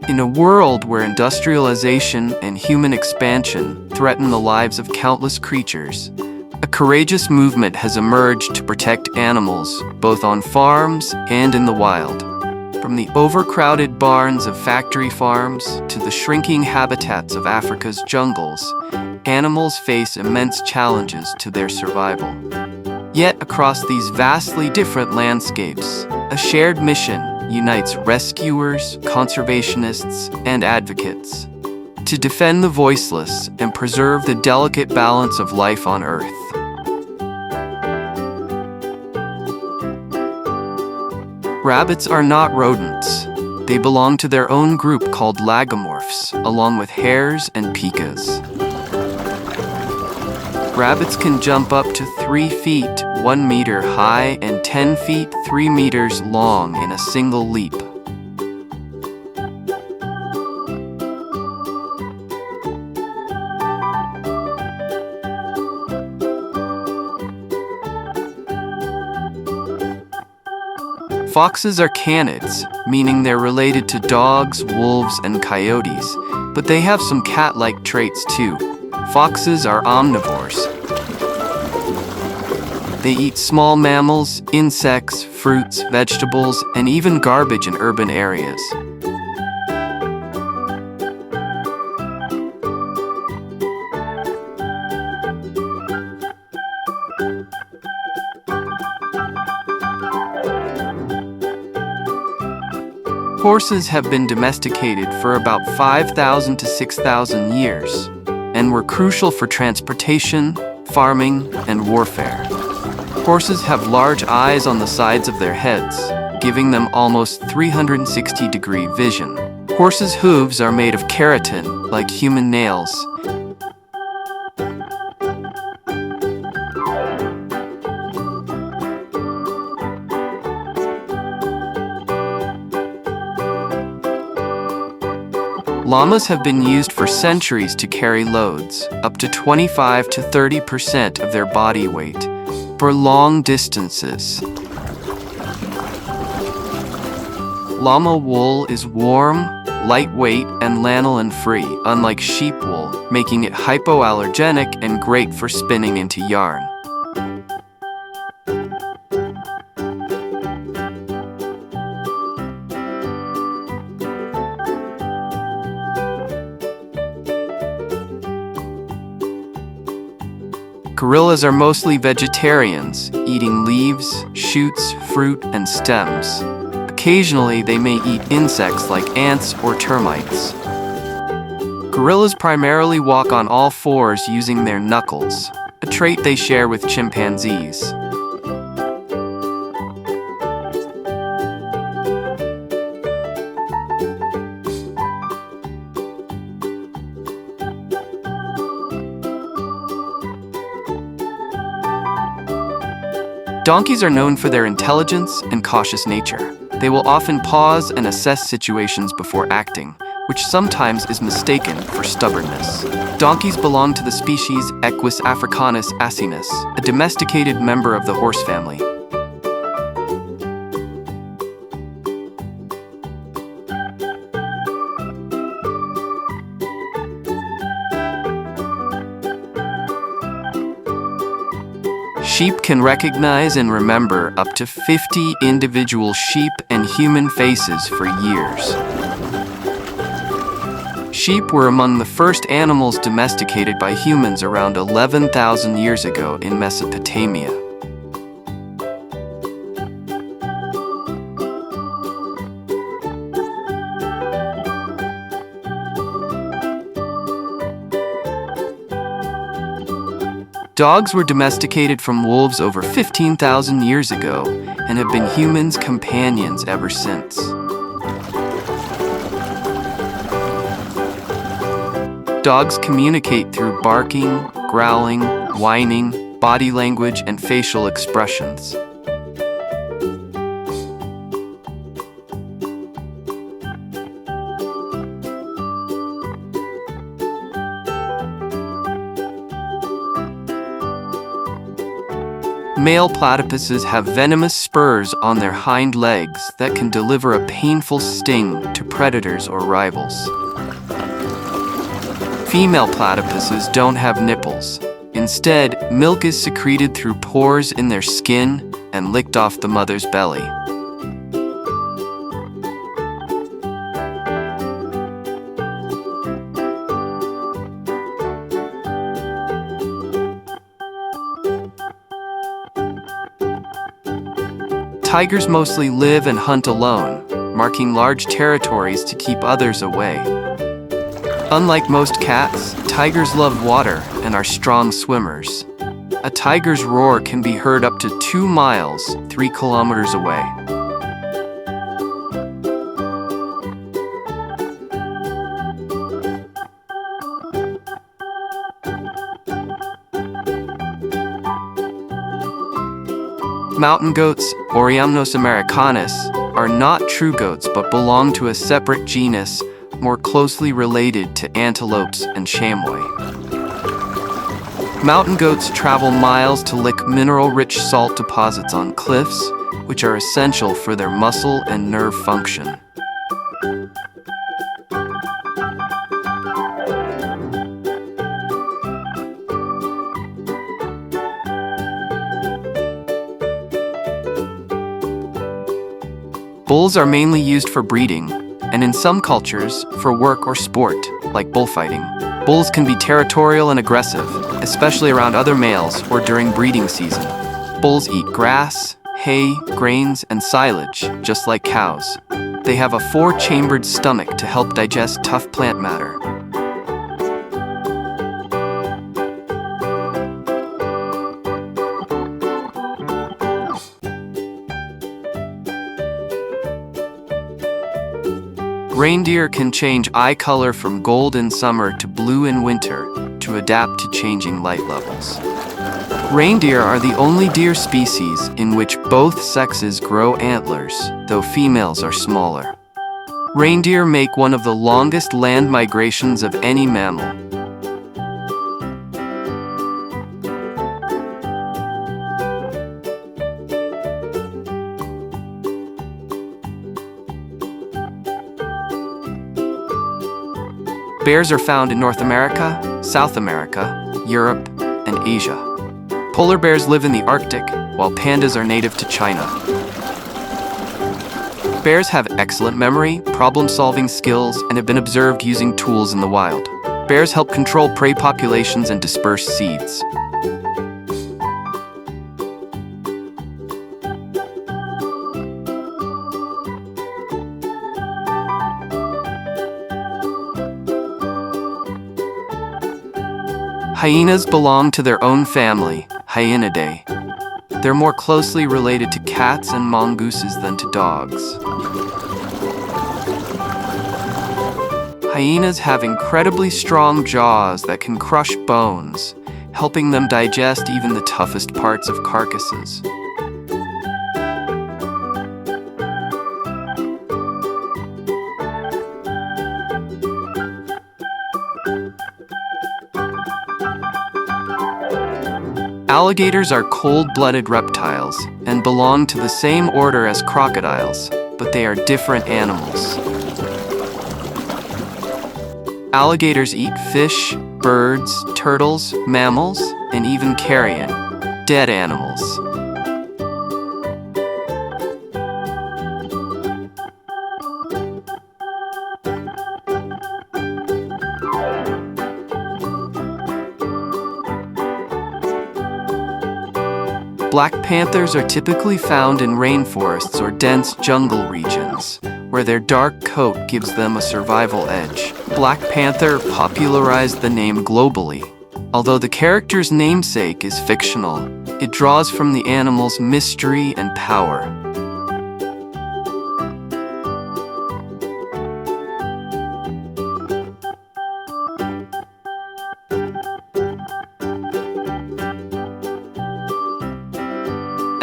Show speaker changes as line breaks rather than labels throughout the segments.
In a world where industrialization and human expansion threaten the lives of countless creatures, a courageous movement has emerged to protect animals, both on farms and in the wild. From the overcrowded barns of factory farms to the shrinking habitats of Africa's jungles, animals face immense challenges to their survival. Yet across these vastly different landscapes, a shared mission unites rescuers, conservationists, and advocates to defend the voiceless and preserve the delicate balance of life on Earth. Rabbits are not rodents. They belong to their own group called lagomorphs, along with hares and pikas. Rabbits can jump up to 3 feet, 1 meter high, and 10 feet, 3 meters long in a single leap. Foxes are canids, meaning they're related to dogs, wolves, and coyotes, but they have some cat-like traits too. Foxes are omnivores. They eat small mammals, insects, fruits, vegetables, and even garbage in urban areas. Horses have been domesticated for about 5,000 to 6,000 years and were crucial for transportation, farming, and warfare. Horses have large eyes on the sides of their heads, giving them almost 360-degree vision. Horses' hooves are made of keratin, like human nails. Llamas have been used for centuries to carry loads, up to 25 to 30% of their body weight, for long distances. Llama wool is warm, lightweight, and lanolin-free, unlike sheep wool, making it hypoallergenic and great for spinning into yarn. Gorillas are mostly vegetarians, eating leaves, shoots, fruit, and stems. Occasionally, they may eat insects like ants or termites. Gorillas primarily walk on all fours using their knuckles, a trait they share with chimpanzees. Donkeys are known for their intelligence and cautious nature. They will often pause and assess situations before acting, which sometimes is mistaken for stubbornness. Donkeys belong to the species Equus africanus asinus, a domesticated member of the horse family. Sheep can recognize and remember up to 50 individual sheep and human faces for years. Sheep were among the first animals domesticated by humans around 11,000 years ago in Mesopotamia. Dogs were domesticated from wolves over 15,000 years ago and have been humans' companions ever since. Dogs communicate through barking, growling, whining, body language, and facial expressions. Male platypuses have venomous spurs on their hind legs that can deliver a painful sting to predators or rivals. Female platypuses don't have nipples. Instead, milk is secreted through pores in their skin and licked off the mother's belly. Tigers mostly live and hunt alone, marking large territories to keep others away. Unlike most cats, tigers love water and are strong swimmers. A tiger's roar can be heard up to 2 miles, 3 kilometers away. Mountain goats, Oriamnos americanus, are not true goats but belong to a separate genus more closely related to antelopes and chamois. Mountain goats travel miles to lick mineral-rich salt deposits on cliffs, which are essential for their muscle and nerve function. Bulls are mainly used for breeding, and in some cultures, for work or sport, like bullfighting. Bulls can be territorial and aggressive, especially around other males or during breeding season. Bulls eat grass, hay, grains, and silage, just like cows. They have a 4-chambered stomach to help digest tough plant matter. Reindeer can change eye color from gold in summer to blue in winter to adapt to changing light levels. Reindeer are the only deer species in which both sexes grow antlers, though females are smaller. Reindeer make one of the longest land migrations of any mammal. Bears are found in North America, South America, Europe, and Asia. Polar bears live in the Arctic, while pandas are native to China. Bears have excellent memory, problem-solving skills, and have been observed using tools in the wild. Bears help control prey populations and disperse seeds. Hyenas belong to their own family, Hyenidae. They're more closely related to cats and mongooses than to dogs. Hyenas have incredibly strong jaws that can crush bones, helping them digest even the toughest parts of carcasses. Alligators are cold-blooded reptiles and belong to the same order as crocodiles, but they are different animals. Alligators eat fish, birds, turtles, mammals, and even carrion, dead animals. Black panthers are typically found in rainforests or dense jungle regions, where their dark coat gives them a survival edge. Black panther popularized the name globally. Although the character's namesake is fictional, it draws from the animal's mystery and power.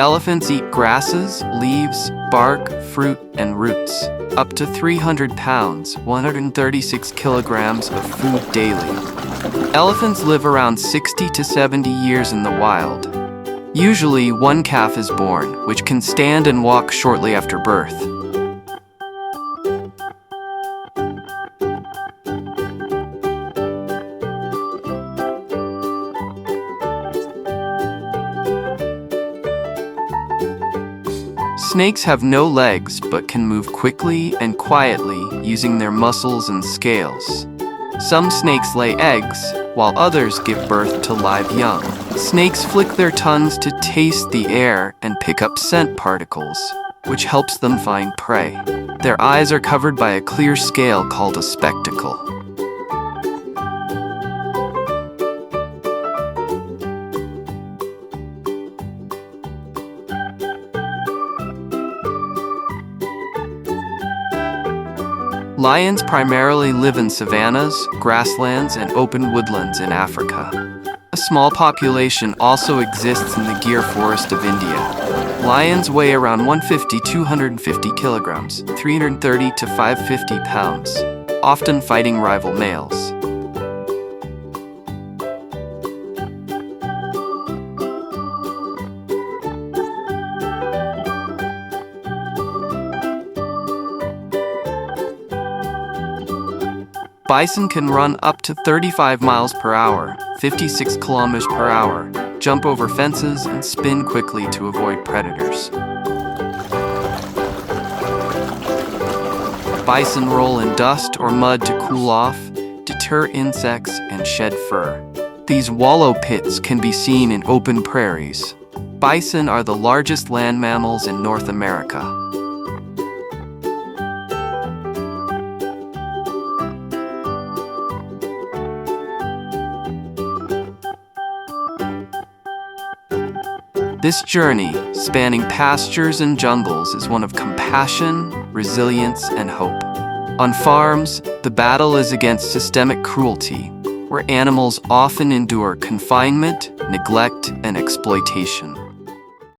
Elephants eat grasses, leaves, bark, fruit, and roots. Up to 300 pounds, 136 kilograms of food daily. Elephants live around 60 to 70 years in the wild. Usually, one calf is born, which can stand and walk shortly after birth. Snakes have no legs but can move quickly and quietly using their muscles and scales. Some snakes lay eggs, while others give birth to live young. Snakes flick their tongues to taste the air and pick up scent particles, which helps them find prey. Their eyes are covered by a clear scale called a spectacle. Lions primarily live in savannas, grasslands, and open woodlands in Africa. A small population also exists in the Gir forest of India. Lions weigh around 150–250 kilograms, 330 to 550 pounds, often fighting rival males. Bison can run up to 35 miles per hour, 56 kilometers per hour, jump over fences, and spin quickly to avoid predators. Bison roll in dust or mud to cool off, deter insects, and shed fur. These wallow pits can be seen in open prairies. Bison are the largest land mammals in North America. This journey, spanning pastures and jungles, is one of compassion, resilience, and hope. On farms, the battle is against systemic cruelty, where animals often endure confinement, neglect, and exploitation.